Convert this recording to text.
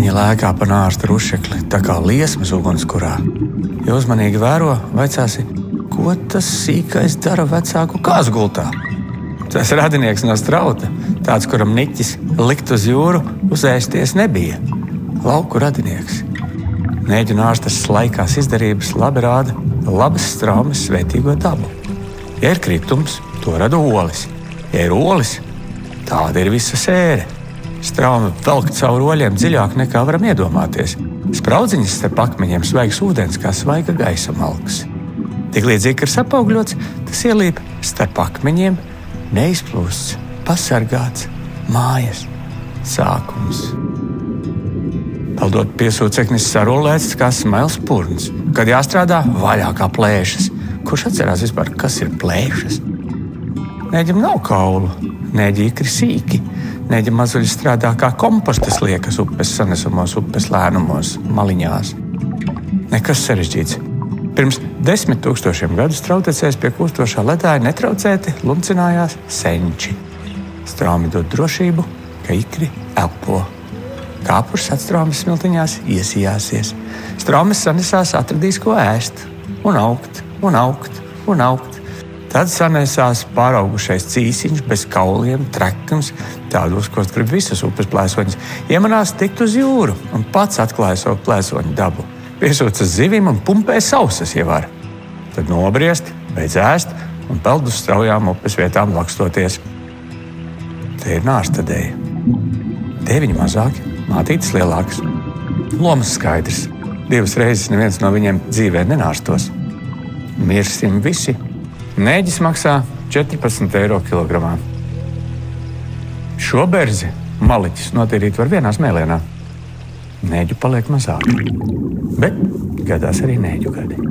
Viņi lēkā pa nārsta rušekli, tā kā liesmas ugunskurā. Ja uzmanīgi vēro, vaicāsi, ko tas sīkais dara vecāku kāzgultā? Tas radinieks no Strauta, tāds, kuram niķis likt uz jūru, uzēsties nebija. Lauku radinieks. Nēģu nārstas laikās izdarības labi rāda labas straumes svētīgo dabu. Ja ir kritums, to rada olis. Ja ir olis, tāda ir visa sēre. Straumi velk caur oļiem dziļāk nekā varam iedomāties. Spraudziņas starp akmeņiem svaigs ūdens kā svaiga gaisa malks. Tiklīdz ikrs apaugļots, tas ielīp starp akmeņiem, neizplūsts, pasargāts, mājas, sākums. Peldot piesūceknis sarulēts kā smails purns. Kad jāstrādā, vaļā kā plēšas. Kurš atcerās vispār, kas ir plēšas? Nēģim nav kaulu, nēģi ikri sīki. Nēģi mazuļi strādā kā kompostas liekas upes sanesumos, upes lēnumos, maliņās. Nekas sarežģīts. Pirms 10 000 gadu strautecēs pie kūstošā ledāja netraucēti lumcinājās senči. Straumi dod drošību, ka ikri elpo. Kāpurs atstraumes smiltiņās iesijāsies. Straumes sanesās atradīs, ko ēst, un augt, un augt, un augt. Tad sanesās pāraugušais cīsiņš bez kauliem, trekums, tādos, ko grib visas upes plēsoņas. Iemanās tikt uz jūru un pats atklāja savu plēsoņu dabu. Piesūcas zivim un pumpē sausas ievar. Tad nobriest, beidz ēst un peld uz straujām upes vietām lakstoties. Te ir nārstadēja. Tēviņi mazāki, mātītes lielākas. Lomas skaidrs. 2 reizes neviens no viņiem dzīvē nenārstos. Mirsim visi. Nēģis maksā 14 eiro kilogramā. Šo berzi maliķis notīrīt var vienā smēlienā. Nēģu paliek mazāk. Bet gadās arī nēģu gadi.